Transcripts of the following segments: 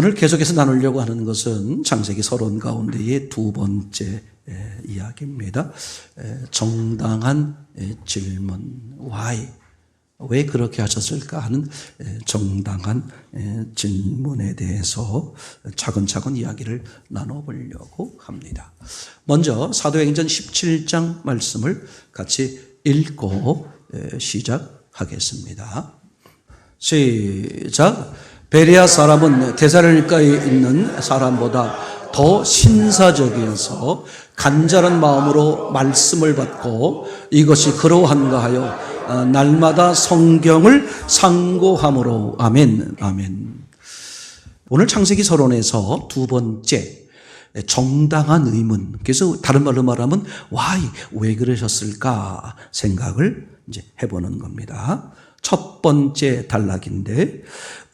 오늘 계속해서 나누려고 하는 것은 창세기 서론 가운데의 두 번째 이야기입니다. 정당한 질문, why? 왜 그렇게 하셨을까 하는 정당한 질문에 대해서 차근차근 이야기를 나눠보려고 합니다. 먼저 사도행전 17장 말씀을 같이 읽고 시작하겠습니다. 시작. 베레아 사람은 데살로니가에 있는 사람보다 더 신사적이어서 간절한 마음으로 말씀을 받고 이것이 그러한가 하여 날마다 성경을 상고함으로. 아멘. 아멘. 오늘 창세기 서론에서 두 번째 정당한 의문, 그래서 다른 말로 말하면 why, 왜 그러셨을까 생각을 이제 해보는 겁니다. 첫 번째 단락인데,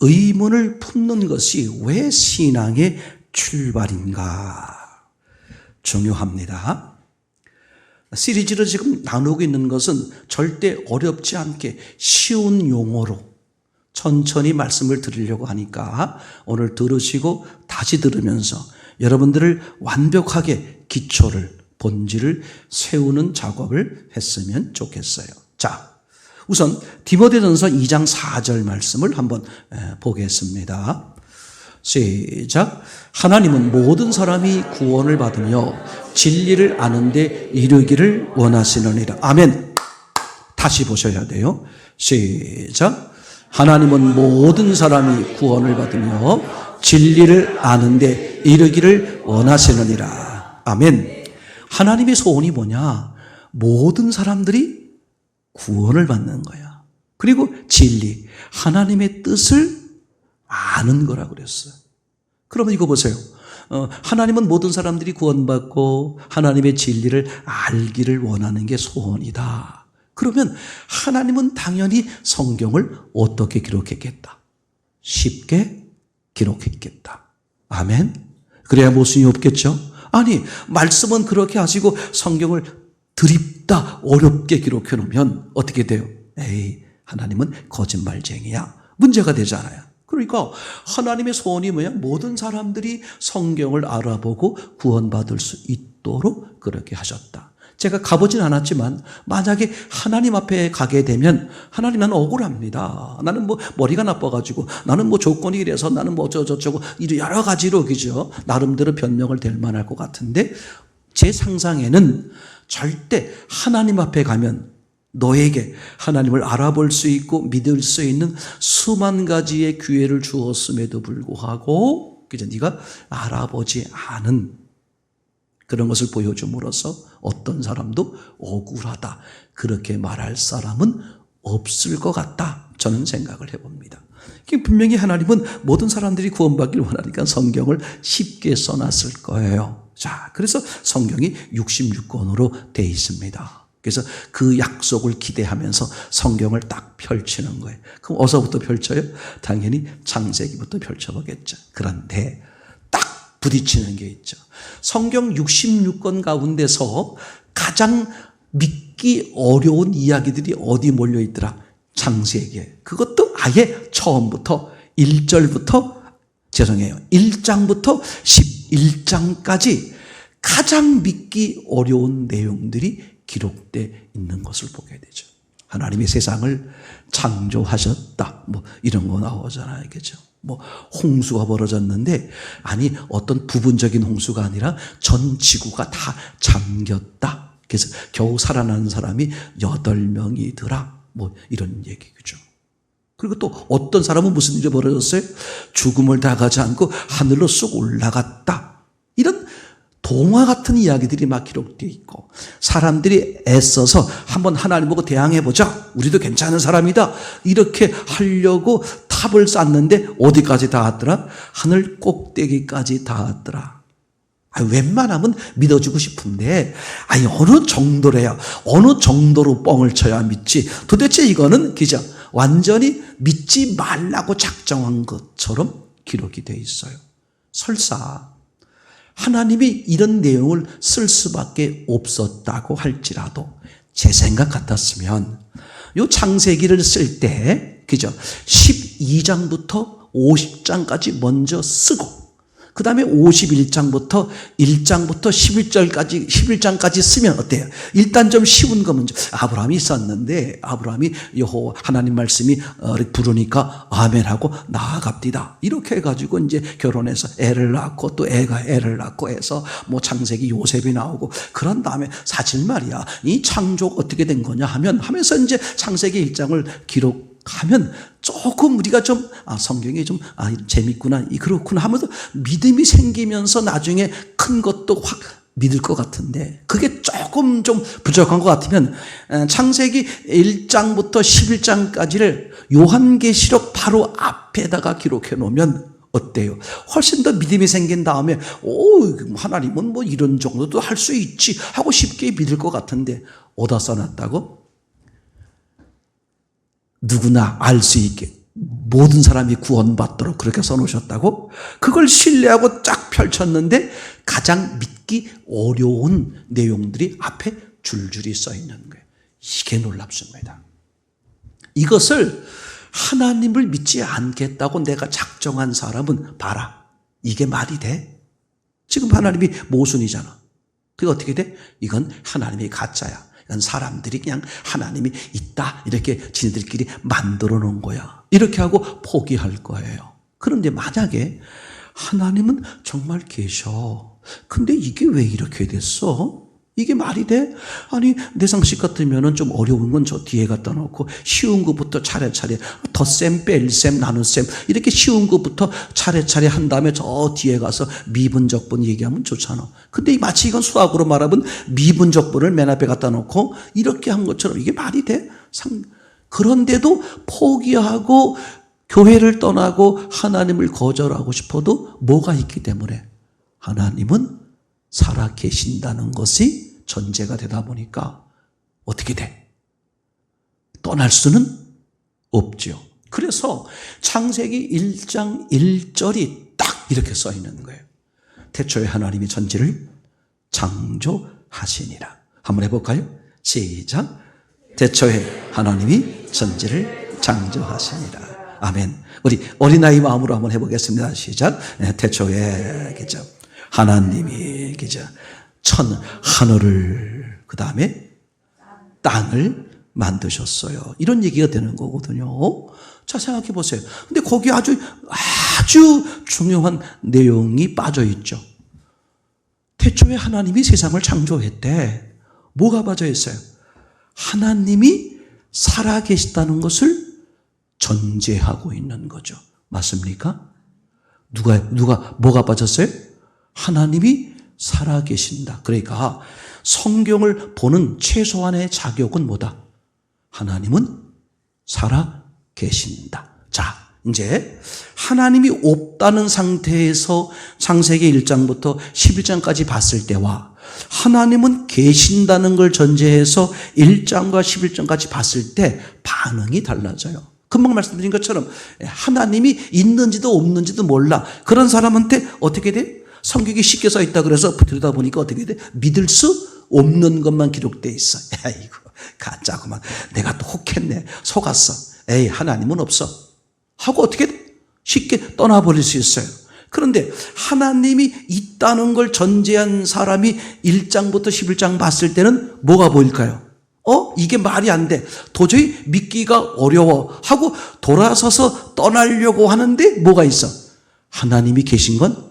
의문을 품는 것이 왜 신앙의 출발인가? 중요합니다. 시리즈로 지금 나누고 있는 것은 절대 어렵지 않게 쉬운 용어로 천천히 말씀을 드리려고 하니까 오늘 들으시고 다시 들으면서 여러분들을 완벽하게 기초를, 본질을 세우는 작업을 했으면 좋겠어요. 자, 우선 디모데전서 2장 4절 말씀을 한번 보겠습니다. 시작. 하나님은 모든 사람이 구원을 받으며 진리를 아는데 이르기를 원하시느니라. 아멘. 다시 보셔야 돼요. 시작. 하나님은 모든 사람이 구원을 받으며 진리를 아는데 이르기를 원하시느니라. 아멘. 하나님의 소원이 뭐냐? 모든 사람들이 구원을 받는 거야. 그리고 진리, 하나님의 뜻을 아는 거라고 그랬어요. 그러면 이거 보세요. 하나님은 모든 사람들이 구원받고 하나님의 진리를 알기를 원하는 게 소원이다. 그러면 하나님은 당연히 성경을 어떻게 기록했겠다? 쉽게 기록했겠다. 아멘. 그래야 모순이 없겠죠? 아니, 말씀은 그렇게 하시고 성경을 드립다 어렵게 기록해 놓으면 어떻게 돼요? 에이, 하나님은 거짓말쟁이야. 문제가 되잖아요. 그러니까 하나님의 소원이 뭐야? 모든 사람들이 성경을 알아보고 구원받을 수 있도록 그렇게 하셨다. 제가 가보진 않았지만 만약에 하나님 앞에 가게 되면 하나님, 나는 억울합니다. 나는 뭐 머리가 나빠가지고, 나는 뭐 조건이 이래서, 나는 뭐 어쩌고저쩌고 여러 가지로 그죠? 나름대로 변명을 댈 만할 것 같은데, 제 상상에는 절대 하나님 앞에 가면 너에게 하나님을 알아볼 수 있고 믿을 수 있는 수만 가지의 기회를 주었음에도 불구하고 그저 네가 알아보지 않은 그런 것을 보여줌으로써 어떤 사람도 억울하다, 그렇게 말할 사람은 없을 것 같다, 저는 생각을 해봅니다. 분명히 하나님은 모든 사람들이 구원받기를 원하니까 성경을 쉽게 써놨을 거예요. 자, 그래서 성경이 66권으로 되어 있습니다. 그래서 그 약속을 기대하면서 성경을 딱 펼치는 거예요. 그럼 어디서부터 펼쳐요? 당연히 창세기부터 펼쳐보겠죠. 그런데 딱 부딪히는 게 있죠. 성경 66권 가운데서 가장 믿기 어려운 이야기들이 어디 몰려있더라? 창세기에. 그것도 아예 처음부터 1절부터 1장부터 11장까지 가장 믿기 어려운 내용들이 기록되어 있는 것을 보게 되죠. 하나님이 세상을 창조하셨다, 뭐 이런 거 나오잖아요. 그죠? 뭐 홍수가 벌어졌는데, 아니 어떤 부분적인 홍수가 아니라 전 지구가 다 잠겼다. 그래서 겨우 살아나는 사람이 8명이더라. 뭐 이런 얘기죠. 그리고 또 어떤 사람은 무슨 일이 벌어졌어요? 죽음을 당하지 않고 하늘로 쑥 올라갔다. 이런 동화 같은 이야기들이 막 기록되어 있고, 사람들이 애써서 한번 하나님 보고 대항해보자, 우리도 괜찮은 사람이다, 이렇게 하려고 탑을 쌓는데 어디까지 닿았더라? 하늘 꼭대기까지 닿았더라. 웬만하면 믿어주고 싶은데, 어느 정도래요? 어느 정도로 뻥을 쳐야 믿지? 도대체 이거는 기자 완전히 믿지 말라고 작정한 것처럼 기록이 되어 있어요. 설사 하나님이 이런 내용을 쓸 수밖에 없었다고 할지라도 제 생각 같았으면 요 창세기를 쓸 때, 그죠? 12장부터 50장까지 먼저 쓰고 그 다음에 51장부터 11장까지 쓰면 어때요? 일단 좀 쉬운 거 먼저. 아브라함이 있었는데 아브라함이 여호와 하나님 말씀이 부르니까 아멘하고 나아갑디다. 이렇게 해가지고 이제 결혼해서 애를 낳고 또 애가 애를 낳고 해서 뭐 창세기 요셉이 나오고 그런 다음에 사실 말이야. 이 창조가 어떻게 된 거냐 하면서 이제 창세기 1장을 기록하면 조금 우리가 좀 성경이 좀 재밌구나 그렇구나 하면서 믿음이 생기면서 나중에 큰 것도 확 믿을 것 같은데 그게 조금 좀 부족한 것 같으면 창세기 1장부터 11장까지를 요한계시록 바로 앞에다가 기록해 놓으면 어때요? 훨씬 더 믿음이 생긴 다음에 하나님은 뭐 이런 정도도 할 수 있지 하고 쉽게 믿을 것 같은데 어디다 써놨다고? 누구나 알 수 있게 모든 사람이 구원받도록 그렇게 써놓으셨다고? 그걸 신뢰하고 쫙 펼쳤는데 가장 믿기 어려운 내용들이 앞에 줄줄이 써 있는 거예요. 이게 놀랍습니다. 이것을 하나님을 믿지 않겠다고 내가 작정한 사람은 봐라. 이게 말이 돼? 지금 하나님이 모순이잖아. 그게 어떻게 돼? 이건 하나님이 가짜야. 이건 사람들이 그냥 하나님이 있다 이렇게 지네들끼리 만들어 놓은 거야. 이렇게 하고 포기할 거예요. 그런데 만약에 하나님은 정말 계셔. 근데 이게 왜 이렇게 됐어? 이게 말이 돼? 아니 내 상식 같으면 좀 어려운 건 저 뒤에 갖다 놓고 쉬운 것부터 차례차례 덧셈, 뺄셈, 나눗셈 이렇게 쉬운 것부터 차례차례 한 다음에 저 뒤에 가서 미분적분 얘기하면 좋잖아. 근데 마치 이건 수학으로 말하면 미분적분을 맨 앞에 갖다 놓고 이렇게 한 것처럼 이게 말이 돼? 그런데도 포기하고 교회를 떠나고 하나님을 거절하고 싶어도 뭐가 있기 때문에 하나님은 살아 계신다는 것이 전제가 되다 보니까 어떻게 돼? 떠날 수는 없죠. 그래서 창세기 1장 1절이 딱 이렇게 써 있는 거예요. 태초에 하나님이 전지를 창조하시니라. 한번 해볼까요? 시작. 태초에 하나님이 전지를 창조하시니라. 아멘. 우리 어린아이 마음으로 한번 해보겠습니다. 시작. 태초에 그죠? 하나님이 그죠? 하늘을 그 다음에 땅을 만드셨어요. 이런 얘기가 되는 거거든요. 자, 생각해 보세요. 근데 거기 아주 중요한 내용이 빠져 있죠. 태초에 하나님이 세상을 창조했대. 뭐가 빠져 있어요? 하나님이 살아 계시다는 것을 전제하고 있는 거죠. 맞습니까? 뭐가 빠졌어요? 하나님이 살아 계신다. 그러니까 성경을 보는 최소한의 자격은 뭐다? 하나님은 살아 계신다. 자, 이제 하나님이 없다는 상태에서 창세기 1장부터 11장까지 봤을 때와 하나님은 계신다는 걸 전제해서 1장과 11장까지 봤을 때 반응이 달라져요. 금방 말씀드린 것처럼 하나님이 있는지도 없는지도 몰라. 그런 사람한테 어떻게 돼? 성경이 쉽게 써 있다 그래서 들여다 보니까 어떻게 돼? 믿을 수 없는 것만 기록돼 있어. 아이고 가짜구만. 내가 또 혹했네. 속았어. 에이 하나님은 없어. 하고 어떻게 돼? 쉽게 떠나버릴 수 있어요. 그런데 하나님이 있다는 걸 전제한 사람이 1장부터 11장 봤을 때는 뭐가 보일까요? 이게 말이 안 돼. 도저히 믿기가 어려워. 하고 돌아서서 떠나려고 하는데 뭐가 있어? 하나님이 계신 건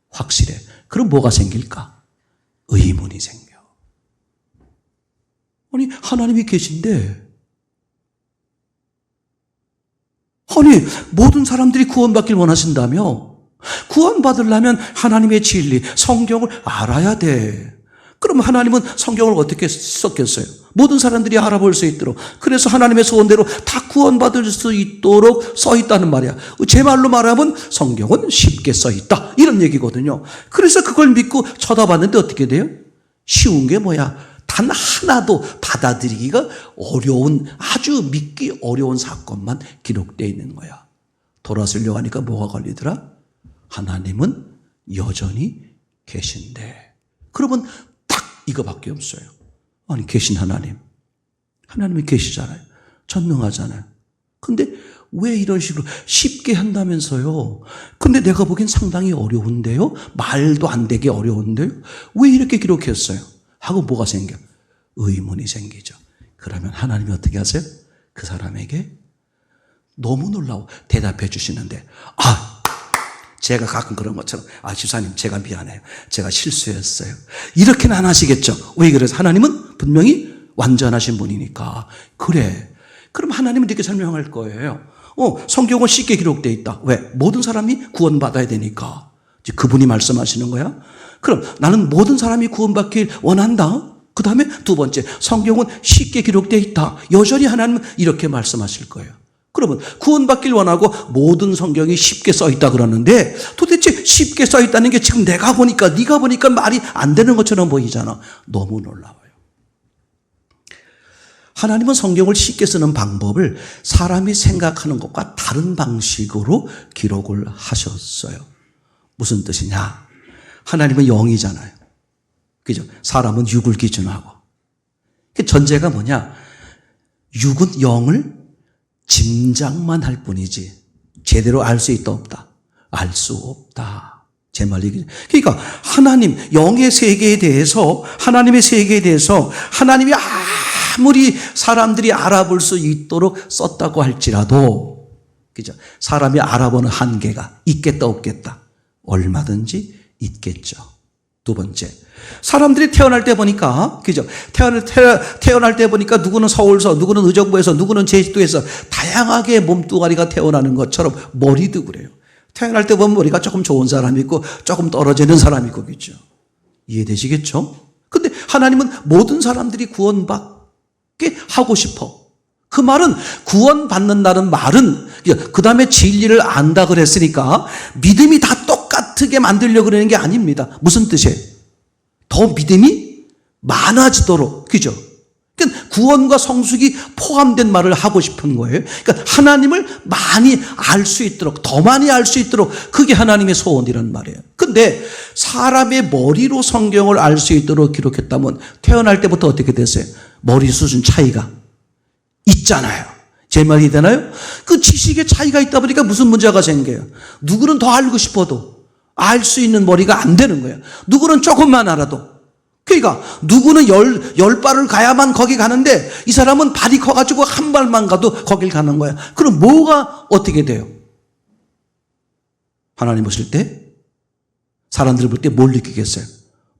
확실해. 그럼 뭐가 생길까? 의문이 생겨. 아니, 하나님이 계신데, 아니, 모든 사람들이 구원받길 원하신다며? 구원받으려면 하나님의 진리, 성경을 알아야 돼. 그럼 하나님은 성경을 어떻게 썼겠어요? 모든 사람들이 알아볼 수 있도록. 그래서 하나님의 소원대로 다 구원받을 수 있도록 써 있다는 말이야. 제 말로 말하면 성경은 쉽게 써 있다. 이런 얘기거든요. 그래서 그걸 믿고 쳐다봤는데 어떻게 돼요? 쉬운 게 뭐야? 단 하나도 받아들이기가 어려운, 아주 믿기 어려운 사건만 기록되어 있는 거야. 돌아서려고 하니까 뭐가 걸리더라? 하나님은 여전히 계신데. 그러면 딱 이거밖에 없어요. 아니 계신 하나님이 계시잖아요. 전능하잖아요. 근데 왜 이런 식으로 쉽게 한다면서요? 근데 내가 보기엔 상당히 어려운데요? 말도 안 되게 어려운데요? 왜 이렇게 기록했어요? 하고 뭐가 생겨? 의문이 생기죠. 그러면 하나님이 어떻게 하세요? 그 사람에게 너무 놀라워 대답해 주시는데, 제가 가끔 그런 것처럼, 집사님 제가 미안해요. 제가 실수했어요. 이렇게는 안 하시겠죠. 왜 그래서? 하나님은 분명히 완전하신 분이니까. 그래. 그럼 하나님은 이렇게 설명할 거예요. 성경은 쉽게 기록되어 있다. 왜? 모든 사람이 구원받아야 되니까. 이제 그분이 말씀하시는 거야. 그럼 나는 모든 사람이 구원받길 원한다. 그 다음에 두 번째, 성경은 쉽게 기록되어 있다. 여전히 하나님은 이렇게 말씀하실 거예요. 그러면 구원받길 원하고 모든 성경이 쉽게 써 있다 그러는데, 도대체 쉽게 써 있다는 게 지금 내가 보니까, 네가 보니까 말이 안 되는 것처럼 보이잖아. 너무 놀라워요. 하나님은 성경을 쉽게 쓰는 방법을 사람이 생각하는 것과 다른 방식으로 기록을 하셨어요. 무슨 뜻이냐? 하나님은 영이잖아요. 그죠? 사람은 육을 기준하고. 전제가 뭐냐? 육은 영을 짐작만 할 뿐이지 제대로 알 수 있다 없다? 알 수 없다. 제 말이죠. 그러니까 하나님, 영의 세계에 대해서, 하나님의 세계에 대해서 하나님이 아무리 사람들이 알아볼 수 있도록 썼다고 할지라도, 그죠? 사람이 알아보는 한계가 있겠다 없겠다? 얼마든지 있겠죠. 두 번째, 사람들이 태어날 때 보니까, 그죠? 태어날 때 보니까 누구는 서울서, 누구는 의정부에서, 누구는 제주도에서 다양하게 몸뚱아리가 태어나는 것처럼 머리도 그래요. 태어날 때 보면 머리가 조금 좋은 사람이 있고 조금 떨어지는 사람이 있고, 그죠? 이해되시겠죠? 근데 하나님은 모든 사람들이 구원받게 하고 싶어. 그 말은, 구원받는다는 말은, 그 다음에 진리를 안다 그랬으니까 믿음이 다 똑같게 만들려고 그러는 게 아닙니다. 무슨 뜻이에요? 더 믿음이 많아지도록, 그죠? 그러니까 구원과 성숙이 포함된 말을 하고 싶은 거예요. 그러니까 하나님을 많이 알 수 있도록, 더 많이 알 수 있도록, 그게 하나님의 소원이란 말이에요. 근데 사람의 머리로 성경을 알 수 있도록 기록했다면 태어날 때부터 어떻게 됐어요? 머리 수준 차이가 있잖아요. 제 말이 되나요? 그 지식의 차이가 있다 보니까 무슨 문제가 생겨요? 누구는 더 알고 싶어도 알 수 있는 머리가 안 되는 거예요. 누구는 조금만 알아도. 그러니까 누구는 열 발을 가야만 거기 가는데 이 사람은 발이 커가지고 한 발만 가도 거길 가는 거야. 그럼 뭐가 어떻게 돼요? 하나님 보실 때, 사람들 볼 때 뭘 느끼겠어요?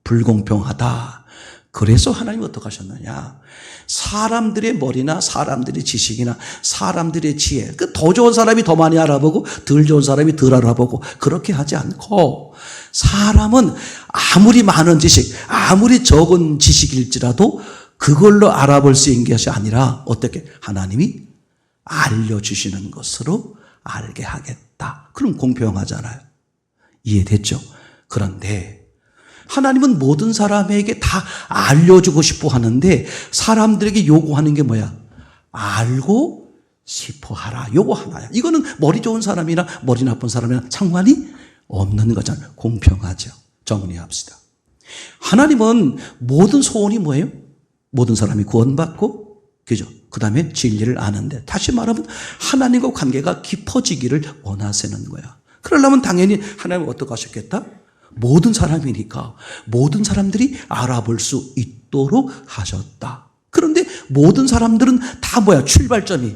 불공평하다. 그래서 하나님이 어떻게 하셨느냐? 사람들의 머리나 사람들의 지식이나 사람들의 지혜, 더 좋은 사람이 더 많이 알아보고 덜 좋은 사람이 덜 알아보고 그렇게 하지 않고, 사람은 아무리 많은 지식, 아무리 적은 지식일지라도 그걸로 알아볼 수 있는 것이 아니라 어떻게? 하나님이 알려주시는 것으로 알게 하겠다. 그럼 공평하잖아요. 이해됐죠? 그런데 하나님은 모든 사람에게 다 알려주고 싶어 하는데 사람들에게 요구하는 게 뭐야? 알고 싶어 하라. 요거 하나야. 이거는 머리 좋은 사람이나 머리 나쁜 사람이나 상관이 없는 거잖아요. 공평하죠. 정리합시다. 하나님은 모든 소원이 뭐예요? 모든 사람이 구원받고, 그죠? 그 다음에 진리를 아는데, 다시 말하면 하나님과 관계가 깊어지기를 원하시는 거야. 그러려면 당연히 하나님은 어떻게 하셨겠다? 모든 사람이니까 모든 사람들이 알아볼 수 있도록 하셨다. 그런데 모든 사람들은 다 뭐야? 출발점이.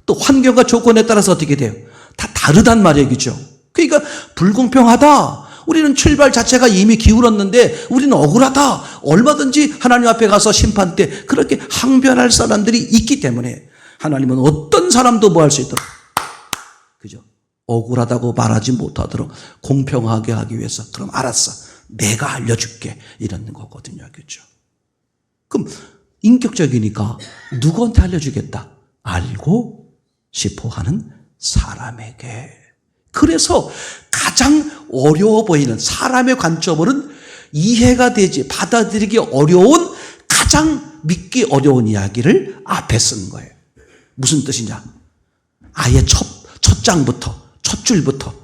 또 환경과 조건에 따라서 어떻게 돼요? 다 다르단 말이죠. 그러니까 불공평하다. 우리는 출발 자체가 이미 기울었는데 우리는 억울하다. 얼마든지 하나님 앞에 가서 심판 때 그렇게 항변할 사람들이 있기 때문에 하나님은 어떤 사람도 뭐 할 수 있도록, 그죠? 억울하다고 말하지 못하도록 공평하게 하기 위해서, 그럼 알았어, 내가 알려줄게, 이런 거거든요. 그죠? 그럼 인격적이니까 누구한테 알려주겠다? 알고 싶어 하는 사람에게. 그래서 가장 어려워 보이는, 사람의 관점으로는 이해가 되지, 받아들이기 어려운, 가장 믿기 어려운 이야기를 앞에 쓴 거예요. 무슨 뜻이냐? 아예 첫 장부터, 첫 줄부터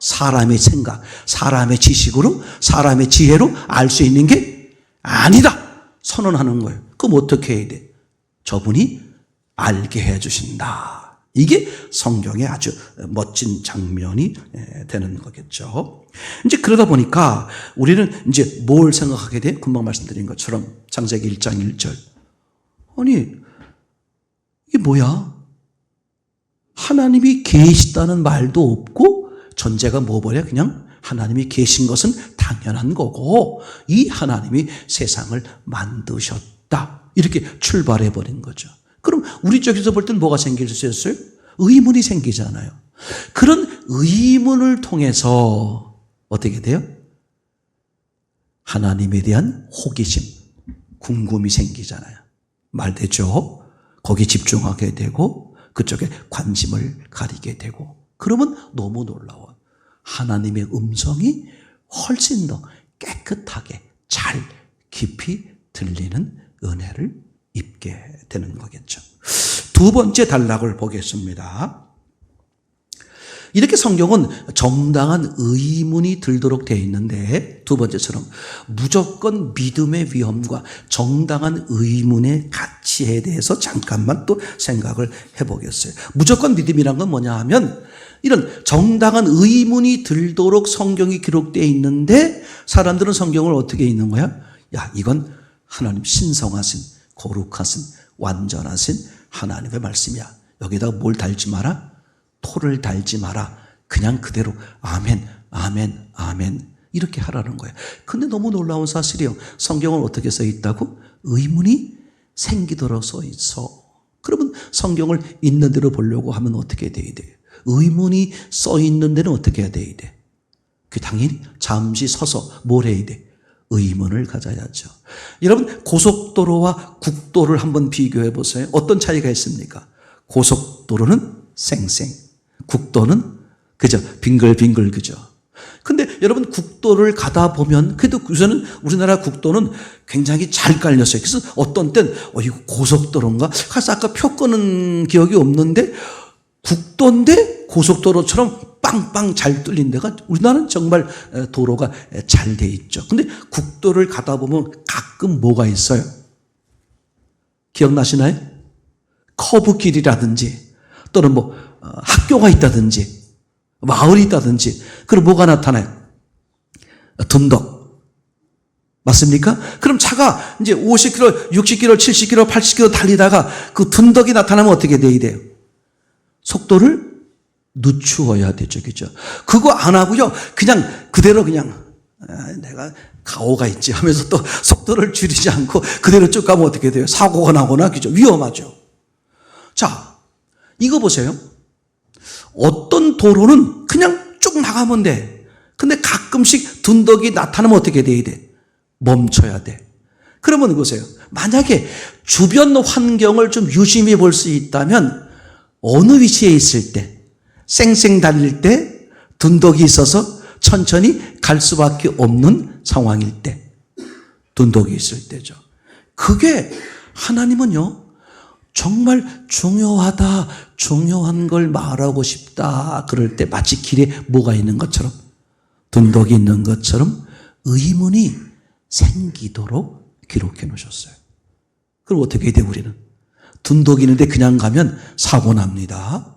사람의 생각, 사람의 지식으로, 사람의 지혜로 알 수 있는 게 아니다 선언하는 거예요. 그럼 어떻게 해야 돼? 저분이 알게 해 주신다. 이게 성경의 아주 멋진 장면이 되는 거겠죠. 이제 그러다 보니까 우리는 이제 뭘 생각하게 돼? 금방 말씀드린 것처럼 창세기 1장 1절. 아니, 이게 뭐야? 하나님이 계시다는 말도 없고 전제가 뭐버려? 그냥 하나님이 계신 것은 당연한 거고 이 하나님이 세상을 만드셨다. 이렇게 출발해 버린 거죠. 그럼 우리 쪽에서 볼 땐 뭐가 생길 수 있어요? 의문이 생기잖아요. 그런 의문을 통해서 어떻게 돼요? 하나님에 대한 호기심, 궁금이 생기잖아요. 말되죠? 거기 집중하게 되고 그쪽에 관심을 가리게 되고 그러면 너무 놀라워요. 하나님의 음성이 훨씬 더 깨끗하게 잘 깊이 들리는 은혜를 입게 되는 거겠죠. 두 번째 단락을 보겠습니다. 이렇게 성경은 정당한 의문이 들도록 되어 있는데 두 번째처럼 무조건 믿음의 위험과 정당한 의문의 가치에 대해서 잠깐만 또 생각을 해보겠어요. 무조건 믿음이란 건 뭐냐 하면 이런 정당한 의문이 들도록 성경이 기록되어 있는데 사람들은 성경을 어떻게 읽는 거야? 야, 이건 하나님 신성하신 거룩하신 완전하신 하나님의 말씀이야. 여기다가 뭘 달지 마라? 토를 달지 마라. 그냥 그대로 아멘, 아멘, 아멘 이렇게 하라는 거예요. 근데 너무 놀라운 사실이에요. 성경은 어떻게 써 있다고? 의문이 생기도록 써 있어. 그러면 성경을 있는 대로 보려고 하면 어떻게 돼야 돼요? 의문이 써 있는 데는 어떻게 해야 돼야 돼? 그 당연히 잠시 서서 뭘 해야 돼? 의문을 가져야죠. 여러분 고속도로와 국도를 한번 비교해 보세요. 어떤 차이가 있습니까? 고속도로는 쌩쌩, 국도는 그저 빙글빙글 그죠. 근데 여러분 국도를 가다 보면 그래도 우선은 우리나라 국도는 굉장히 잘 깔렸어요. 그래서 어떤 땐 이거 고속도로인가? 그래서 아까 표 끄는 기억이 없는데 국도인데 고속도로처럼 빵빵 잘 뚫린 데가 우리나라는 정말 도로가 잘 돼 있죠. 근데 국도를 가다 보면 가끔 뭐가 있어요? 기억나시나요? 커브길이라든지 또는 뭐 학교가 있다든지 마을이 있다든지 그럼 뭐가 나타나요? 둔덕. 맞습니까? 그럼 차가 이제 50km, 60km, 70km, 80km 달리다가 그 둔덕이 나타나면 어떻게 돼야 돼요? 속도를 늦추어야 되죠. 그죠? 그거 안 하고요. 그냥 그대로 그냥 내가 가오가 있지 하면서 또 속도를 줄이지 않고 그대로 쭉 가면 어떻게 돼요? 사고가 나거나 그죠? 위험하죠. 자, 이거 보세요. 어떤 도로는 그냥 쭉 나가면 돼. 근데 가끔씩 둔덕이 나타나면 어떻게 돼야 돼? 멈춰야 돼. 그러면 보세요. 만약에 주변 환경을 좀 유심히 볼 수 있다면 어느 위치에 있을 때 쌩쌩 달릴 때 둔덕이 있어서 천천히 갈 수밖에 없는 상황일 때 둔덕이 있을 때죠. 그게 하나님은요. 정말 중요하다, 중요한 걸 말하고 싶다. 그럴 때 마치 길에 뭐가 있는 것처럼, 둔덕이 있는 것처럼 의문이 생기도록 기록해 놓으셨어요. 그럼 어떻게 해야 돼, 우리는? 둔덕이 있는데 그냥 가면 사고 납니다.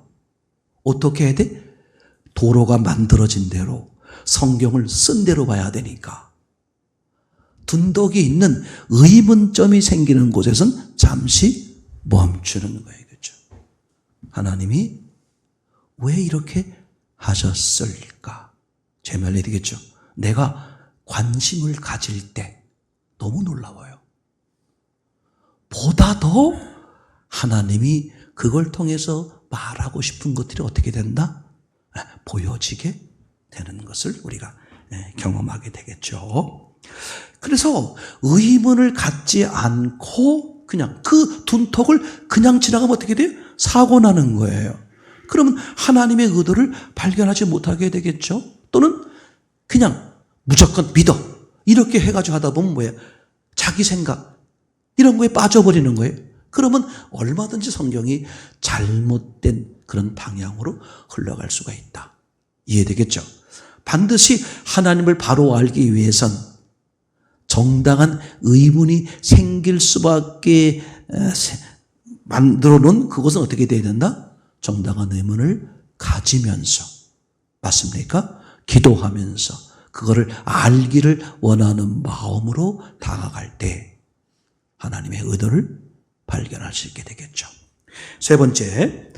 어떻게 해야 돼? 도로가 만들어진 대로, 성경을 쓴 대로 봐야 되니까. 둔덕이 있는 의문점이 생기는 곳에선 잠시 멈추는 거예요. 그렇죠? 하나님이 왜 이렇게 하셨을까? 제 말이 되겠죠. 내가 관심을 가질 때 너무 놀라워요. 보다 더 하나님이 그걸 통해서 말하고 싶은 것들이 어떻게 된다? 보여지게 되는 것을 우리가 경험하게 되겠죠. 그래서 의문을 갖지 않고 그냥 그 둔덕을 그냥 지나가면 어떻게 돼요? 사고 나는 거예요. 그러면 하나님의 의도를 발견하지 못하게 되겠죠. 또는 그냥 무조건 믿어 이렇게 해가지고 하다 보면 뭐예요? 자기 생각 이런 거에 빠져버리는 거예요. 그러면 얼마든지 성경이 잘못된 그런 방향으로 흘러갈 수가 있다. 이해되겠죠? 반드시 하나님을 바로 알기 위해선 정당한 의문이 생길 수밖에 만들어 놓은 그것은 어떻게 돼야 된다? 정당한 의문을 가지면서, 맞습니까? 기도하면서 그거를 알기를 원하는 마음으로 다가갈 때 하나님의 의도를 발견할 수 있게 되겠죠. 세 번째,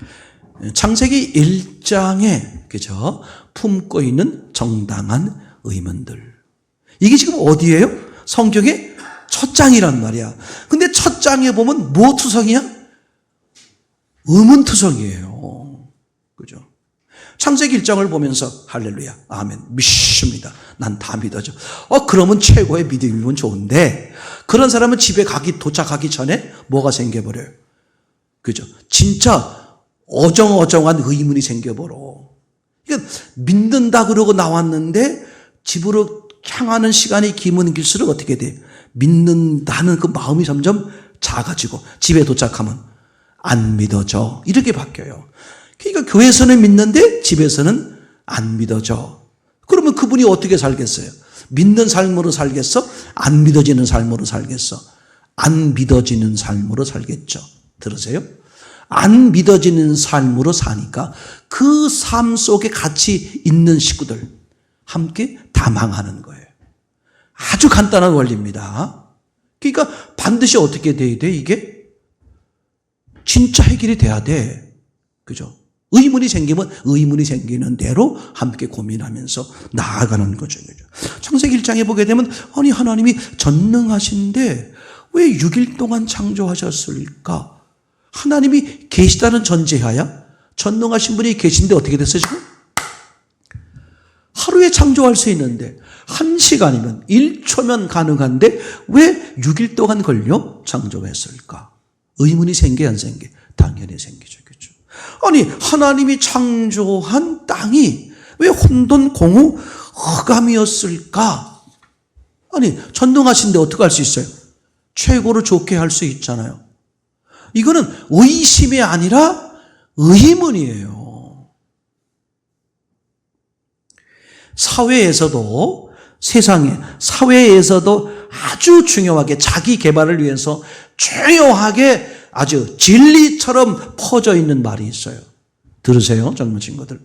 창세기 1장에 그죠? 품고 있는 정당한 의문들. 이게 지금 어디예요? 성경의 첫 장이란 말이야. 근데 첫 장에 보면 뭐 투성이야? 의문투성이에요. 그죠? 창세기 1장을 보면서 할렐루야, 아멘, 믿습니다. 난 다 믿어져. 그러면 최고의 믿음이면 좋은데 그런 사람은 집에 도착하기 전에 뭐가 생겨버려요? 그죠? 진짜 어정어정한 의문이 생겨버려. 그러니까 믿는다 그러고 나왔는데 집으로 향하는 시간이 기면 길수록 어떻게 돼? 믿는다는 그 마음이 점점 작아지고 집에 도착하면 안 믿어져. 이렇게 바뀌어요. 그러니까 교회에서는 믿는데 집에서는 안 믿어져. 그러면 그분이 어떻게 살겠어요? 믿는 삶으로 살겠어? 안 믿어지는 삶으로 살겠어? 안 믿어지는 삶으로 살겠죠. 들으세요? 안 믿어지는 삶으로 사니까 그 삶 속에 같이 있는 식구들 함께 다 망하는 거예요. 아주 간단한 원리입니다. 그러니까 반드시 어떻게 돼야 돼? 이게 진짜 해결이 돼야 돼. 그죠? 의문이 생기면 의문이 생기는 대로 함께 고민하면서 나아가는 거죠. 창세기 1장에 보게 되면 아니 하나님이 전능하신데 왜 6일 동안 창조하셨을까? 하나님이 계시다는 전제하야 전능하신 분이 계신데 어떻게 됐어요 지금? 하루에 창조할 수 있는데 1시간이면 1초면 가능한데 왜 6일 동안 걸려 창조했을까? 의문이 생겨 안 생겨? 당연히 생기죠. 그렇죠? 아니 하나님이 창조한 땅이 왜 혼돈 공허 흑암이었을까? 아니 전능하신데 어떻게 할 수 있어요? 최고로 좋게 할 수 있잖아요. 이거는 의심이 아니라 의문이에요. 사회에서도 세상에 사회에서도 아주 중요하게 자기 개발을 위해서 중요하게 아주 진리처럼 퍼져 있는 말이 있어요. 들으세요, 젊은 친구들.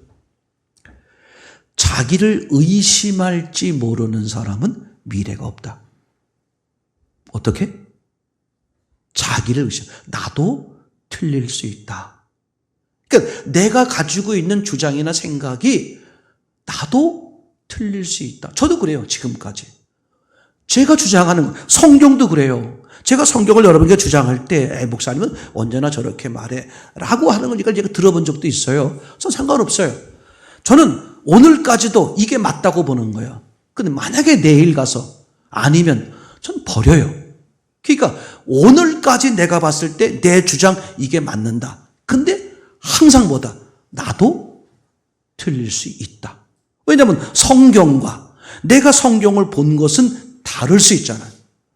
자기를 의심할지 모르는 사람은 미래가 없다. 어떻게? 자기를 의심. 나도 틀릴 수 있다. 그러니까 내가 가지고 있는 주장이나 생각이 나도 틀릴 수 있다. 저도 그래요, 지금까지. 제가 주장하는 거, 성경도 그래요. 제가 성경을 여러분께 주장할 때 목사님은 언제나 저렇게 말해 라고 하는 걸 제가 들어본 적도 있어요. 그래서 상관없어요. 저는 오늘까지도 이게 맞다고 보는 거예요. 근데 만약에 내일 가서 아니면 전 버려요. 그러니까 오늘까지 내가 봤을 때 내 주장 이게 맞는다. 근데 항상 뭐다? 나도 틀릴 수 있다. 왜냐하면 성경과 내가 성경을 본 것은 다를 수 있잖아요.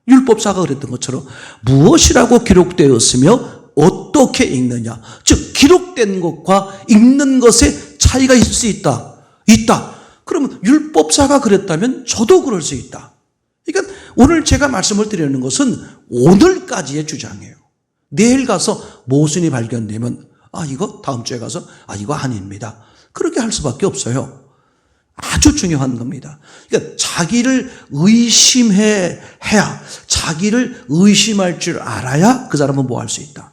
율법사가 그랬던 것처럼 무엇이라고 기록되었으며 어떻게 읽느냐. 즉 기록된 것과 읽는 것에 차이가 있을 수 있다. 그러면 율법사가 그랬다면 저도 그럴 수 있다. 그러니까 오늘 제가 말씀을 드리는 것은 오늘까지의 주장이에요. 내일 가서 모순이 발견되면 이거 다음 주에 가서 이거 아닙니다. 그렇게 할 수밖에 없어요. 아주 중요한 겁니다. 그러니까 자기를 의심해야, 자기를 의심할 줄 알아야 그 사람은 뭐 할 수 있다.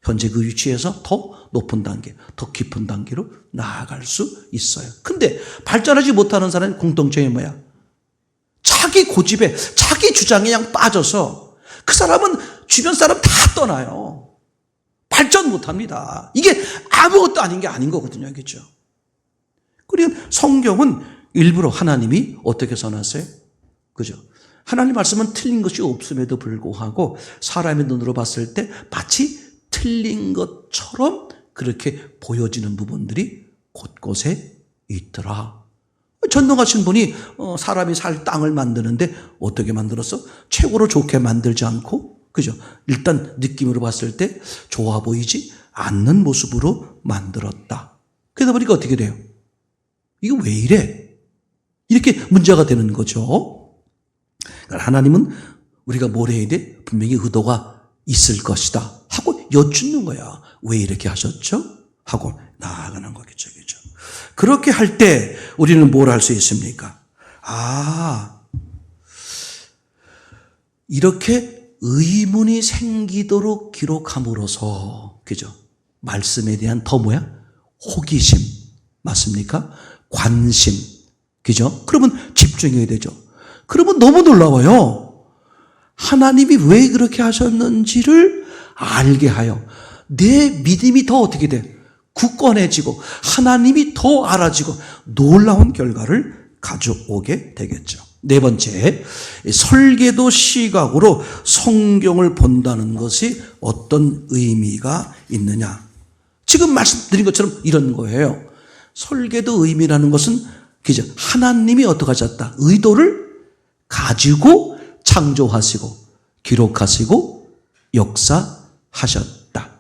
현재 그 위치에서 더 높은 단계, 더 깊은 단계로 나아갈 수 있어요. 근데 발전하지 못하는 사람의 공통점이 뭐야? 자기 고집에, 자기 주장에 그냥 빠져서 그 사람은 주변 사람 다 떠나요. 발전 못합니다. 이게 아무것도 아닌 게 아닌 거거든요. 그렇죠? 그리고 성경은 일부러 하나님이 어떻게 써놨어요? 그죠? 하나님 말씀은 틀린 것이 없음에도 불구하고 사람의 눈으로 봤을 때 마치 틀린 것처럼 그렇게 보여지는 부분들이 곳곳에 있더라. 전능하신 분이 사람이 살 땅을 만드는데 어떻게 만들었어? 최고로 좋게 만들지 않고, 그죠? 일단 느낌으로 봤을 때 좋아 보이지 않는 모습으로 만들었다. 그러다 보니까 어떻게 돼요? 이거 왜 이래? 이렇게 문제가 되는 거죠. 그러니까 하나님은 우리가 뭘 해야 돼? 분명히 의도가 있을 것이다 하고 여쭙는 거야. 왜 이렇게 하셨죠? 하고 나아가는 거겠죠. 그죠? 그렇게 할 때 우리는 뭘 할 수 있습니까? 이렇게 의문이 생기도록 기록함으로써, 그죠? 말씀에 대한 더 호기심, 맞습니까? 관심, 그죠? 그러면 집중해야 되죠. 그러면 너무 놀라워요. 하나님이 왜 그렇게 하셨는지를 알게 하여 내 믿음이 더 어떻게 돼? 굳건해지고 하나님이 더 알아지고 놀라운 결과를 가져오게 되겠죠. 네 번째, 설계도 시각으로 성경을 본다는 것이 어떤 의미가 있느냐. 지금 말씀드린 것처럼 이런 거예요. 설계도 의미라는 것은 그죠? 하나님이 어떻게 하셨다? 의도를 가지고 창조하시고 기록하시고 역사하셨다.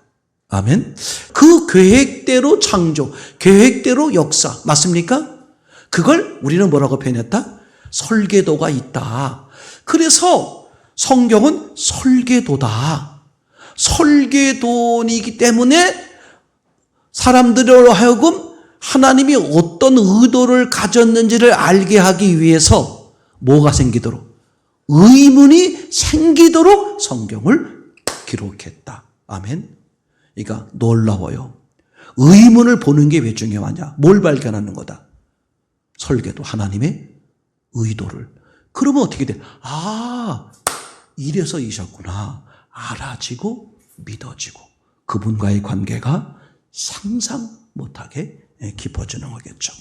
아멘. 그 계획대로 창조, 계획대로 역사, 맞습니까? 그걸 우리는 뭐라고 표현했다? 설계도가 있다. 그래서 성경은 설계도다. 설계도이기 때문에 사람들로 하여금 하나님이 어떤 의도를 가졌는지를 알게 하기 위해서 뭐가 생기도록? 의문이 생기도록 성경을 기록했다. 아멘. 그러니까 놀라워요. 의문을 보는 게 왜 중요하냐? 뭘 발견하는 거다? 설계도, 하나님의 의도를. 그러면 어떻게 돼? 이래서 이셨구나. 알아지고 믿어지고 그분과의 관계가 상상 못하게 깊어지는 거겠죠.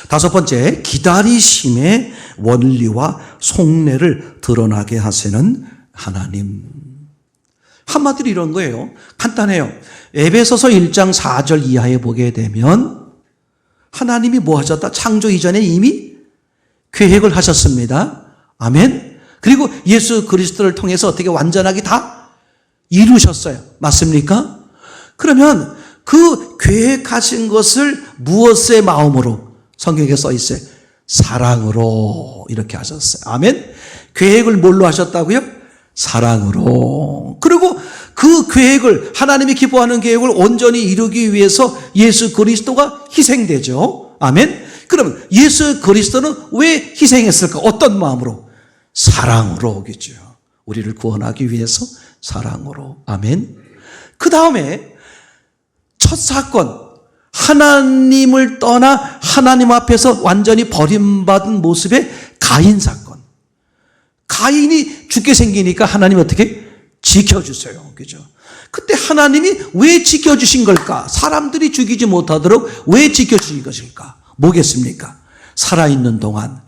다섯 번째, 기다리심의 원리와 속내를 드러나게 하시는 하나님. 한마디로 이런 거예요. 간단해요. 에베소서 1장 4절 이하에 보게 되면 하나님이 뭐 하셨다? 창조 이전에 이미 계획을 하셨습니다. 아멘. 그리고 예수 그리스도를 통해서 어떻게 완전하게 다 이루셨어요. 맞습니까? 그러면 그 계획하신 것을 무엇의 마음으로? 성경에 써 있어요. 사랑으로 이렇게 하셨어요. 아멘. 계획을 뭘로 하셨다고요? 사랑으로. 그리고 그 계획을, 하나님이 기뻐하는 계획을 온전히 이루기 위해서 예수 그리스도가 희생되죠. 아멘. 그러면 예수 그리스도는 왜 희생했을까? 어떤 마음으로? 사랑으로겠죠. 우리를 구원하기 위해서 사랑으로. 아멘. 그 다음에 첫 사건, 하나님을 떠나 하나님 앞에서 완전히 버림받은 모습의 가인 사건. 가인이 죽게 생기니까 하나님 어떻게? 지켜주세요. 그죠? 그때 하나님이 왜 지켜주신 걸까? 사람들이 죽이지 못하도록 왜 지켜주신 것일까? 뭐겠습니까? 살아있는 동안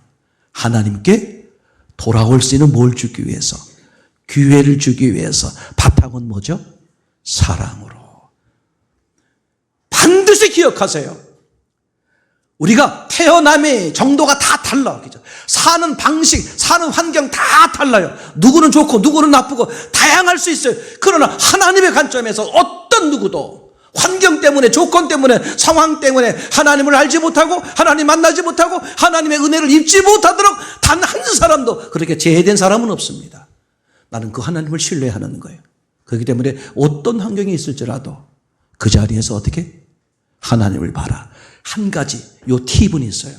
하나님께 돌아올 수 있는 뭘 주기 위해서? 기회를 주기 위해서. 바탕은 뭐죠? 사랑으로. 반드시 기억하세요. 우리가 태어남의 정도가 다 달라. 그죠? 사는 방식, 사는 환경 다 달라요. 누구는 좋고 누구는 나쁘고 다양할 수 있어요. 그러나 하나님의 관점에서 어떤 누구도 환경 때문에, 조건 때문에, 상황 때문에 하나님을 알지 못하고 하나님 만나지 못하고 하나님의 은혜를 입지 못하도록 단 한 사람도 그렇게 제외된 사람은 없습니다. 나는 그 하나님을 신뢰하는 거예요. 그렇기 때문에 어떤 환경이 있을지라도 그 자리에서 어떻게? 하나님을 봐라. 한 가지 요 팁은 있어요.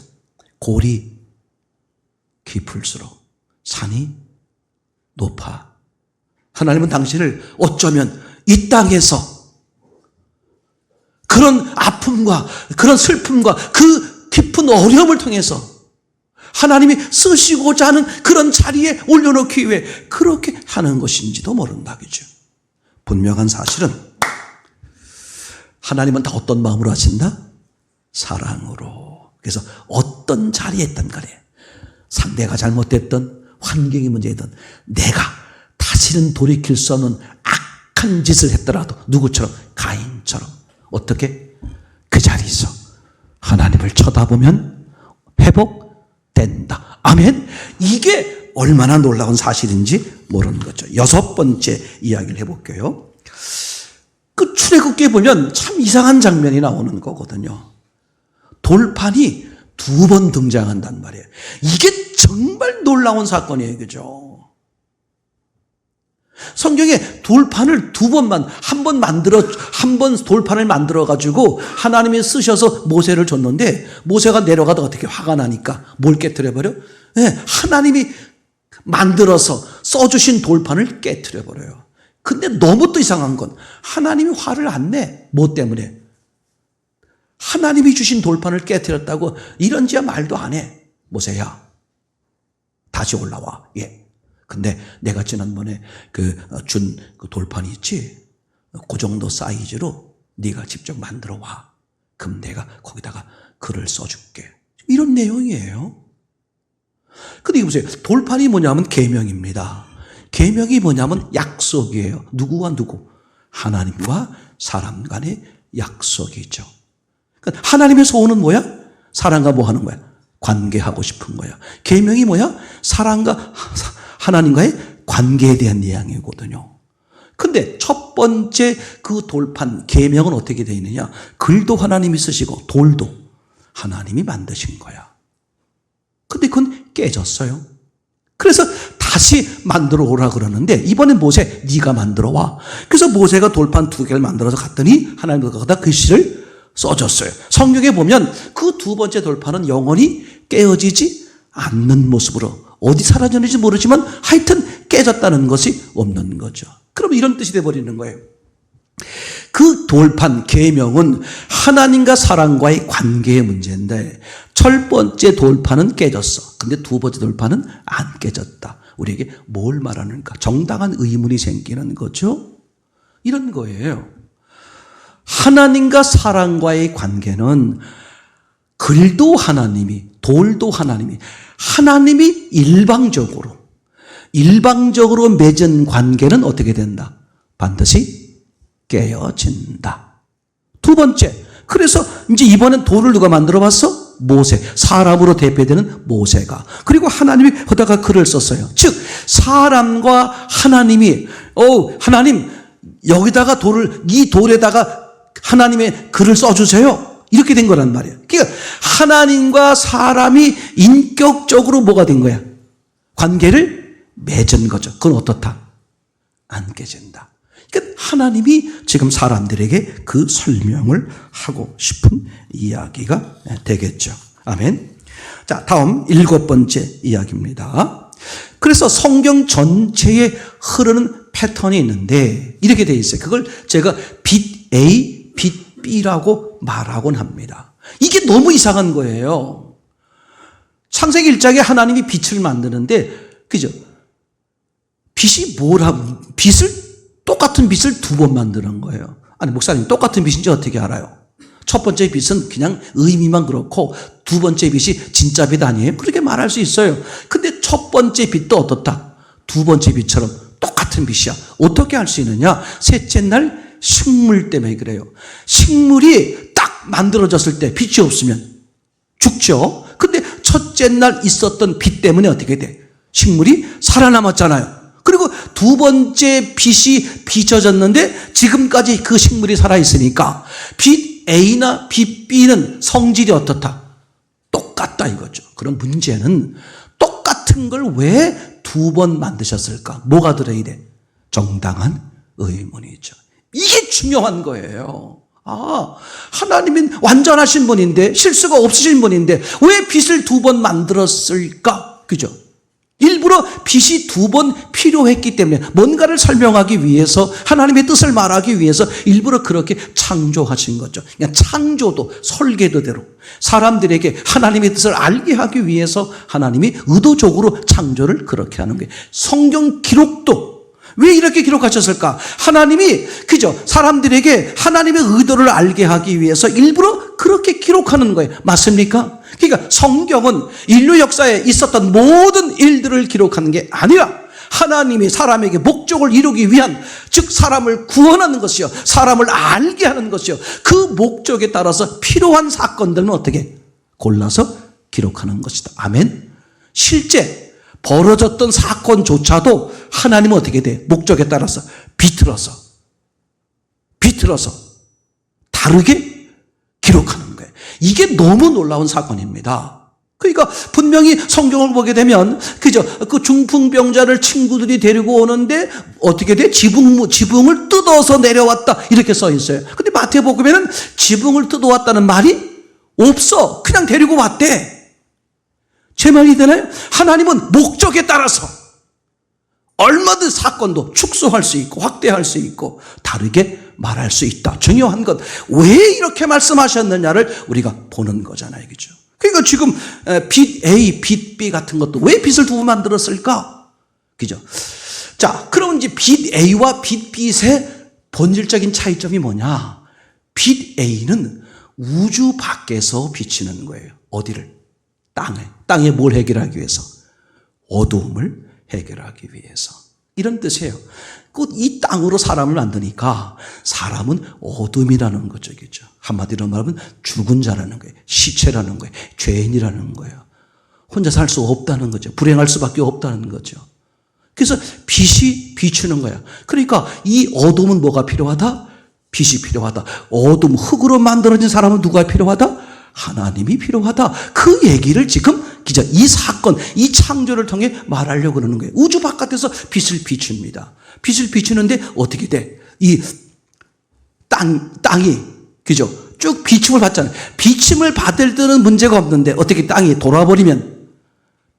골이 깊을수록 산이 높아. 하나님은 당신을 어쩌면 이 땅에서 그런 아픔과 그런 슬픔과 그 깊은 어려움을 통해서 하나님이 쓰시고자 하는 그런 자리에 올려놓기 위해 그렇게 하는 것인지도 모른다. 그죠? 분명한 사실은 하나님은 다 어떤 마음으로 하신다? 사랑으로. 그래서 어떤 자리에 있든 간에 상대가 잘못됐던 환경이 문제이든 내가 다시는 돌이킬 수 없는 악한 짓을 했더라도 누구처럼? 가인처럼 어떻게? 그 자리에서 하나님을 쳐다보면 회복된다. 아멘. 이게 얼마나 놀라운 사실인지 모르는 거죠. 여섯 번째 이야기를 해볼게요. 그 출애굽기에 보면 참 이상한 장면이 나오는 거거든요. 돌판이 2번 등장한단 말이에요. 이게 정말 놀라운 사건이에요. 그죠? 성경에 돌판을 한 번 돌판을 만들어가지고 하나님이 쓰셔서 모세를 줬는데 모세가 내려가다 어떻게 화가 나니까 뭘 깨뜨려버려? 네, 하나님이 만들어서 써주신 돌판을 깨뜨려버려요. 근데 너무 또 이상한 건 하나님이 화를 안 내. 뭐 때문에? 하나님이 주신 돌판을 깨뜨렸다고 이런지야 말도 안 해. 모세야, 다시 올라와. 예. 근데 내가 지난번에 준 돌판이 있지? 그 정도 사이즈로 네가 직접 만들어 와. 그럼 내가 거기다가 글을 써줄게. 이런 내용이에요. 근데 이거 보세요. 돌판이 뭐냐면 계명입니다. 계명이 뭐냐면 약속이에요. 누구와 누구? 하나님과 사람 간의 약속이죠. 그러니까 하나님의 소원은 뭐야? 사람과 뭐 하는 거야? 관계하고 싶은 거야. 계명이 뭐야? 하나님과의 관계에 대한 내용이거든요. 근데 첫 번째 그 돌판 계명은 어떻게 되어 있느냐? 글도 하나님이 쓰시고 돌도 하나님이 만드신 거야. 근데 그건 깨졌어요. 그래서 다시 만들어 오라 그러는데 이번엔 모세 네가 만들어 와. 그래서 모세가 돌판 2개를 만들어서 갔더니 하나님이 거기다 글씨를 써줬어요. 성경에 보면 그 두 번째 돌판은 영원히 깨어지지 않는 모습으로 어디 사라졌는지 모르지만 하여튼 깨졌다는 것이 없는 거죠. 그럼 이런 뜻이 돼버리는 거예요. 그 돌판 계명은 하나님과 사람과의 관계의 문제인데 첫 번째 돌판은 깨졌어. 근데 두 번째 돌판은 안 깨졌다. 우리에게 뭘 말하는가? 정당한 의문이 생기는 거죠. 이런 거예요. 하나님과 사람과의 관계는 글도 하나님이, 돌도 하나님이 일방적으로 맺은 관계는 어떻게 된다? 반드시 깨어진다. 두 번째, 그래서 이제 이번엔 돌을 누가 만들어 봤어? 모세. 사람으로 대표되는 모세가. 그리고 하나님이 거기다가 글을 썼어요. 즉 사람과 하나님이 하나님 여기다가 이 돌에다가 하나님의 글을 써주세요. 이렇게 된 거란 말이에요. 그러니까 하나님과 사람이 인격적으로 뭐가 된 거야? 관계를 맺은 거죠. 그건 어떻다? 안 깨진다. 그러니까 하나님이 지금 사람들에게 그 설명을 하고 싶은 이야기가 되겠죠. 아멘. 자, 다음 7번째 이야기입니다. 그래서 성경 전체에 흐르는 패턴이 있는데 이렇게 되어 있어요. 그걸 제가 빛 A, 빛 B라고 말하곤 합니다. 이게 너무 이상한 거예요. 창세기 1장에 하나님이 빛을 만드는데, 그죠? 빛을 똑같은 빛을 2번 만드는 거예요. 아니, 목사님, 똑같은 빛인지 어떻게 알아요? 첫 번째 빛은 그냥 의미만 그렇고, 두 번째 빛이 진짜 빛 아니에요? 그렇게 말할 수 있어요. 근데 첫 번째 빛도 어떻다? 두 번째 빛처럼 똑같은 빛이야. 어떻게 알 수 있느냐? 셋째 날 식물 때문에 그래요. 식물이 딱 만들어졌을 때 빛이 없으면 죽죠. 근데 첫째 날 있었던 빛 때문에 어떻게 돼? 식물이 살아남았잖아요. 그리고 두 번째 빛이 비춰졌는데 지금까지 그 식물이 살아있으니까 빛 A나 빛 B는 성질이 어떻다? 똑같다 이거죠. 그럼 문제는 똑같은 걸 왜 2번 만드셨을까? 뭐가 들어야 돼? 정당한 의문이죠. 이게 중요한 거예요. 하나님은 완전하신 분인데 실수가 없으신 분인데 왜 빛을 2번 만들었을까? 그죠? 일부러 빛이 2번 필요했기 때문에 뭔가를 설명하기 위해서 하나님의 뜻을 말하기 위해서 일부러 그렇게 창조하신 거죠. 그러니까 창조도 설계도대로 사람들에게 하나님의 뜻을 알게 하기 위해서 하나님이 의도적으로 창조를 그렇게 하는 거예요. 성경 기록도 왜 이렇게 기록하셨을까? 하나님이 그죠? 사람들에게 하나님의 의도를 알게 하기 위해서 일부러 그렇게 기록하는 거예요. 맞습니까? 그러니까 성경은 인류 역사에 있었던 모든 일들을 기록하는 게 아니라 하나님이 사람에게 목적을 이루기 위한, 즉 사람을 구원하는 것이요, 사람을 알게 하는 것이요, 그 목적에 따라서 필요한 사건들은 어떻게 골라서 기록하는 것이다. 아멘. 실제 벌어졌던 사건조차도 하나님은 어떻게 돼? 목적에 따라서 비틀어서 다르게 기록하는 거예요. 이게 너무 놀라운 사건입니다. 그러니까 분명히 성경을 보게 되면 그죠? 그 중풍병자를 친구들이 데리고 오는데 어떻게 돼? 지붕을 뜯어서 내려왔다 이렇게 써 있어요. 근데 마태복음에는 지붕을 뜯어왔다는 말이 없어. 그냥 데리고 왔대. 제 말이 되나요? 하나님은 목적에 따라서 얼마든 사건도 축소할 수 있고 확대할 수 있고 다르게 말할 수 있다. 중요한 건 왜 이렇게 말씀하셨느냐를 우리가 보는 거잖아요. 그죠? 그러니까 지금 빚 A, 빚 B 같은 것도 왜 빚을 두고 만들었을까? 그죠? 자, 그럼 이제 빚 A와 빚 B의 본질적인 차이점이 뭐냐? 빚 A는 우주 밖에서 비치는 거예요. 어디를? 땅에 뭘 해결하기 위해서? 어두움을 해결하기 위해서. 이런 뜻이에요. 곧 이 땅으로 사람을 만드니까 사람은 어둠이라는 거죠. 그죠? 한마디로 말하면 죽은 자라는 거예요. 시체라는 거예요. 죄인이라는 거예요. 혼자 살 수 없다는 거죠. 불행할 수밖에 없다는 거죠. 그래서 빛이 비추는 거야. 그러니까 이 어둠은 뭐가 필요하다? 빛이 필요하다. 어둠, 흙으로 만들어진 사람은 누가 필요하다? 하나님이 필요하다. 그 얘기를 지금 기자 이 사건, 이 창조를 통해 말하려고 그러는 거예요. 우주 바깥에서 빛을 비춥니다. 빛을 비추는데 어떻게 돼? 이 땅이 그죠? 쭉 비춤을 받잖아요. 비춤을 받을 때는 문제가 없는데 어떻게 땅이 돌아버리면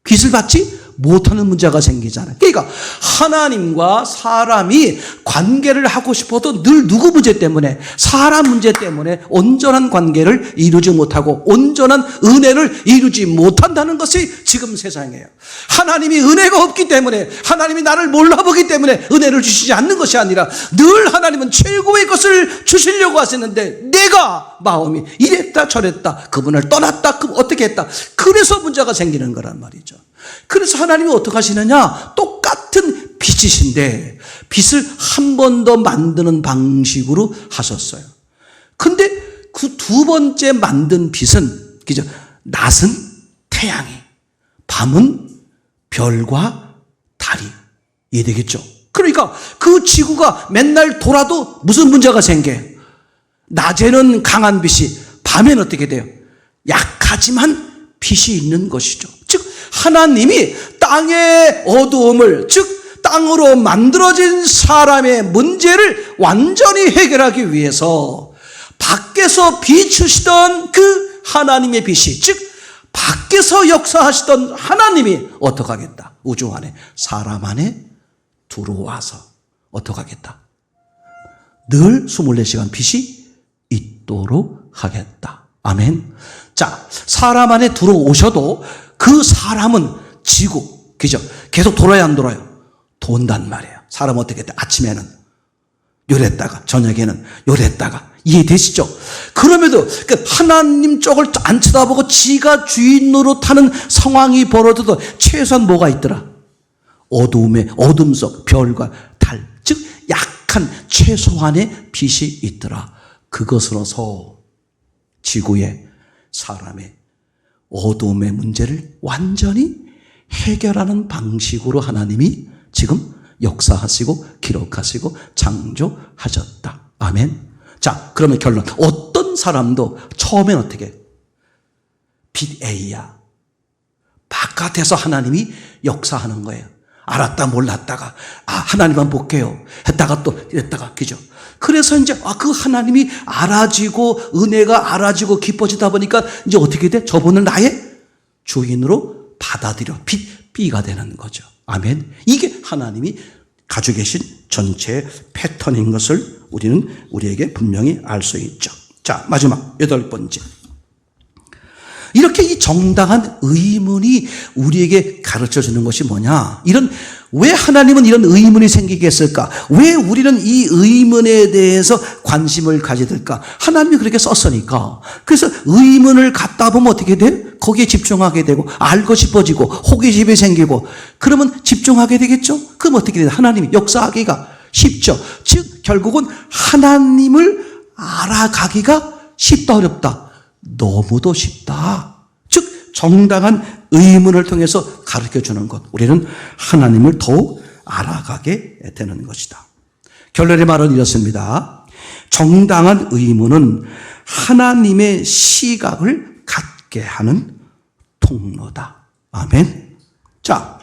빛을 받지 못하는 문제가 생기잖아요. 그러니까 하나님과 사람이 관계를 하고 싶어도 늘 누구 문제 때문에? 사람 문제 때문에 온전한 관계를 이루지 못하고 온전한 은혜를 이루지 못한다는 것이 지금 세상이에요. 하나님이 은혜가 없기 때문에 하나님이 나를 몰라보기 때문에 은혜를 주시지 않는 것이 아니라 늘 하나님은 최고의 것을 주시려고 하시는데 내가 마음이 이랬다 저랬다 그분을 떠났다 어떻게 했다 그래서 문제가 생기는 거란 말이죠. 그래서 하나님이 어떻게 하시느냐? 똑같은 빛이신데 빛을 한 번 더 만드는 방식으로 하셨어요. 근데 그 두 번째 만든 빛은 그죠? 낮은 태양이, 밤은 별과 달이. 이해되겠죠? 그러니까 그 지구가 맨날 돌아도 무슨 문제가 생겨요? 낮에는 강한 빛이, 밤에는 어떻게 돼요? 약하지만 빛이 있는 것이죠. 즉 하나님이 땅의 어두움을 즉 땅으로 만들어진 사람의 문제를 완전히 해결하기 위해서 밖에서 비추시던 그 하나님의 빛이 즉 밖에서 역사하시던 하나님이 어떻게 하겠다? 우주 안에 사람 안에 들어와서 어떻게 하겠다? 늘 24시간 빛이 있도록 하겠다. 아멘. 자, 사람 안에 들어오셔도 그 사람은 지구, 그죠? 계속 돌아야 안 돌아요? 돈단 말이에요. 사람 어떻게 돼? 아침에는 요랬다가, 저녁에는 요랬다가. 이해되시죠? 그럼에도 하나님 쪽을 안 쳐다보고 지가 주인 노릇하는 상황이 벌어져도 최소한 뭐가 있더라? 어둠 속 별과 달, 즉 약한 최소한의 빛이 있더라. 그것으로서 지구의 사람의 어둠의 문제를 완전히 해결하는 방식으로 하나님이 지금 역사하시고 기록하시고 창조하셨다. 아멘. 자, 그러면 결론. 어떤 사람도 처음엔 어떻게? 빛 A야. 바깥에서 하나님이 역사하는 거예요. 알았다 몰랐다가 하나님만 볼게요 했다가 또 이랬다가 그죠? 그래서 이제 그 하나님이 알아지고 은혜가 알아지고 깊어지다 보니까 이제 어떻게 돼? 저분을 나의 주인으로 받아들여 빛 B가 되는 거죠. 아멘. 이게 하나님이 가지고 계신 전체 패턴인 것을 우리에게 분명히 알 수 있죠. 자, 마지막 8번째. 이렇게 이 정당한 의문이 우리에게 가르쳐 주는 것이 뭐냐? 왜 하나님은 이런 의문이 생기게 했을까? 왜 우리는 이 의문에 대해서 관심을 가지게 될까? 하나님이 그렇게 썼으니까. 그래서 의문을 갖다 보면 어떻게 돼? 거기에 집중하게 되고, 알고 싶어지고, 호기심이 생기고, 그러면 집중하게 되겠죠? 그럼 어떻게 돼요? 하나님이 역사하기가 쉽죠. 즉, 결국은 하나님을 알아가기가 쉽다, 어렵다? 너무도 쉽다. 즉 정당한 의문을 통해서 가르쳐주는 것. 우리는 하나님을 더욱 알아가게 되는 것이다. 결론의 말은 이렇습니다. 정당한 의문은 하나님의 시각을 갖게 하는 통로다. 아멘. 자,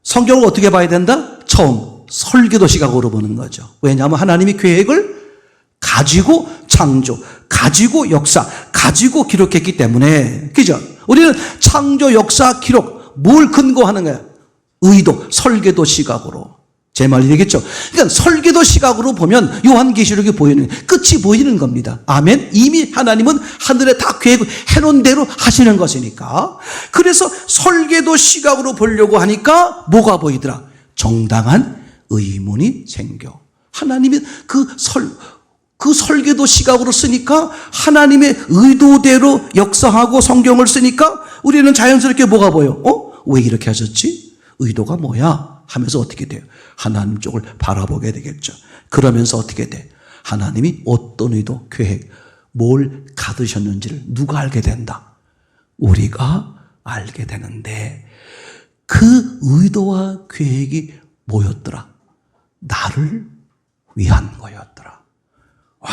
성경을 어떻게 봐야 된다? 처음 설계도 시각으로 보는 거죠. 왜냐하면 하나님이 계획을 가지고 창조, 가지고 역사, 가지고 기록했기 때문에, 그죠? 우리는 창조, 역사, 기록, 뭘 근거하는 거야? 의도, 설계도 시각으로. 제 말 이해겠죠? 그러니까 설계도 시각으로 보면 요한계시록이 보이는, 끝이 보이는 겁니다. 아멘? 이미 하나님은 하늘에 다 계획을 해놓은 대로 하시는 것이니까. 그래서 설계도 시각으로 보려고 하니까 뭐가 보이더라? 정당한 의문이 생겨. 하나님이 그 설계도 시각으로 쓰니까, 하나님의 의도대로 역사하고 성경을 쓰니까 우리는 자연스럽게 뭐가 보여? 왜 이렇게 하셨지? 의도가 뭐야? 하면서 어떻게 돼요? 하나님 쪽을 바라보게 되겠죠. 그러면서 어떻게 돼? 하나님이 어떤 의도, 계획, 뭘 가두셨는지를 누가 알게 된다? 우리가 알게 되는데, 그 의도와 계획이 뭐였더라? 나를 위한 거였더라. 와,